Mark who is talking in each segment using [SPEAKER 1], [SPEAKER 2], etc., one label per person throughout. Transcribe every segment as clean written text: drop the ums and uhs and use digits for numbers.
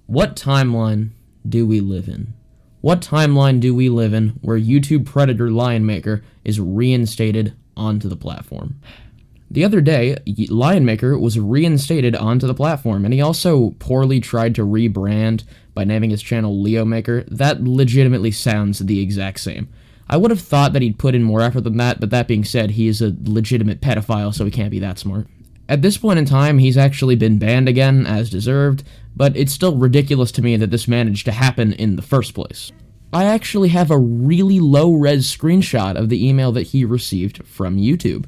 [SPEAKER 1] What timeline do we live in? What timeline do we live in where YouTube predator LionMaker is reinstated onto the platform? The other day, LionMaker was reinstated onto the platform, and he also poorly tried to rebrand by naming his channel LionMaker. That legitimately sounds the exact same. I would have thought that he'd put in more effort than that, but that being said, he is a legitimate pedophile, so he can't be that smart. At this point in time, he's actually been banned again, as deserved, but it's still ridiculous to me that this managed to happen in the first place. I actually have a really low-res screenshot of the email that he received from YouTube.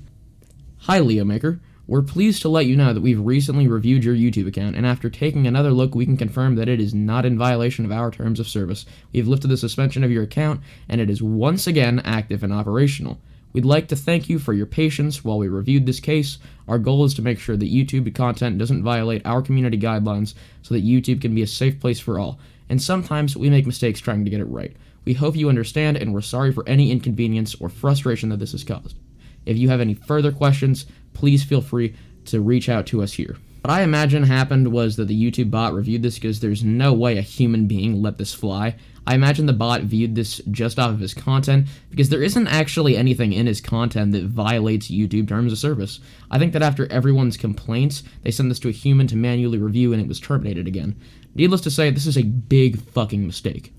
[SPEAKER 1] Hi, LionMaker. We're pleased to let you know that we've recently reviewed your YouTube account, and after taking another look, we can confirm that it is not in violation of our terms of service. We've lifted the suspension of your account, and it is once again active and operational. We'd like to thank you for your patience while we reviewed this case. Our goal is to make sure that YouTube content doesn't violate our community guidelines so that YouTube can be a safe place for all, and sometimes we make mistakes trying to get it right. We hope you understand, and we're sorry for any inconvenience or frustration that this has caused. If you have any further questions, please feel free to reach out to us here. What I imagine happened was that the YouTube bot reviewed this because there's no way a human being let this fly. I imagine the bot viewed this just off of his content because there isn't actually anything in his content that violates YouTube terms of service. I think that after everyone's complaints, they sent this to a human to manually review and it was terminated again. Needless to say, this is a big fucking mistake.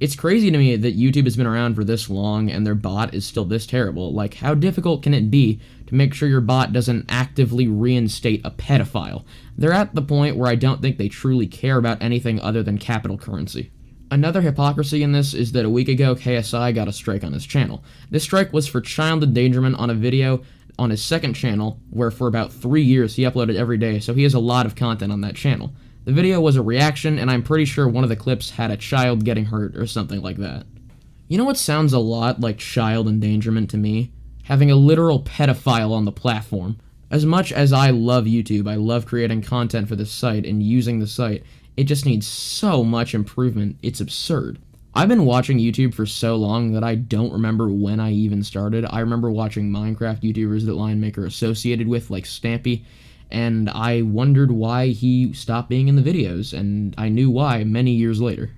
[SPEAKER 1] It's crazy to me that YouTube has been around for this long and their bot is still this terrible. Like, how difficult can it be to make sure your bot doesn't actively reinstate a pedophile? They're at the point where I don't think they truly care about anything other than capital currency. Another hypocrisy in this is that a week ago, KSI got a strike on his channel. This strike was for child endangerment on a video on his second channel, where for about 3 years he uploaded every day, so he has a lot of content on that channel. The video was a reaction, and I'm pretty sure one of the clips had a child getting hurt or something like that. You know what sounds a lot like child endangerment to me? Having a literal pedophile on the platform. As much as I love YouTube, I love creating content for this site and using the site, it just needs so much improvement, it's absurd. I've been watching YouTube for so long that I don't remember when I even started. I remember watching Minecraft YouTubers that LionMaker associated with, like Stampy, and I wondered why he stopped being in the videos, and I knew why many years later.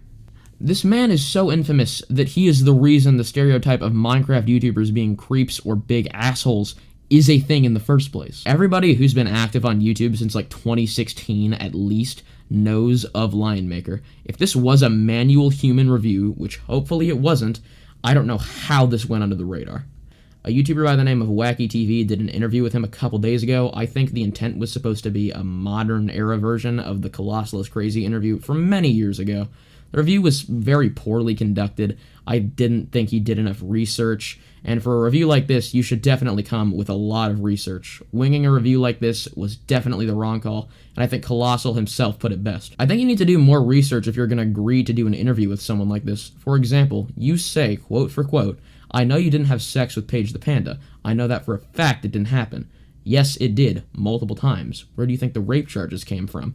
[SPEAKER 1] This man is so infamous that he is the reason the stereotype of Minecraft YouTubers being creeps or big assholes is a thing in the first place. Everybody who's been active on YouTube since like 2016 at least knows of LionMaker. If this was a manual human review, which hopefully it wasn't, I don't know how this went under the radar. A YouTuber by the name of Wacky TV did an interview with him a couple days ago. I think the intent was supposed to be a modern-era version of the Colossal is Crazy interview from many years ago. The review was very poorly conducted. I didn't think he did enough research, and for a review like this, you should definitely come with a lot of research. Winging a review like this was definitely the wrong call, and I think Colossal himself put it best. I think you need to do more research if you're going to agree to do an interview with someone like this. For example, you say, quote for quote, "I know you didn't have sex with Paige the Panda. I know that for a fact it didn't happen." Yes, it did, multiple times. Where do you think the rape charges came from?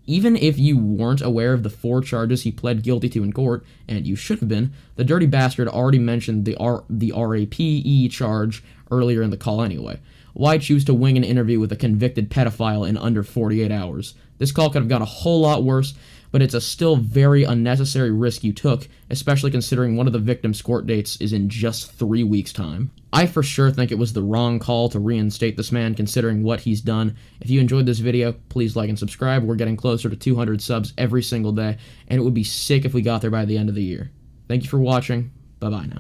[SPEAKER 1] Even if you weren't aware of the 4 charges he pled guilty to in court, and you should have been, the dirty bastard already mentioned the RAPE charge earlier in the call anyway. Why choose to wing an interview with a convicted pedophile in under 48 hours? This call could have gone a whole lot worse, but it's a still very unnecessary risk you took, especially considering one of the victim's court dates is in just 3 weeks' time. I for sure think it was the wrong call to reinstate this man, considering what he's done. If you enjoyed this video, please like and subscribe. We're getting closer to 200 subs every single day, and it would be sick if we got there by the end of the year. Thank you for watching. Bye-bye now.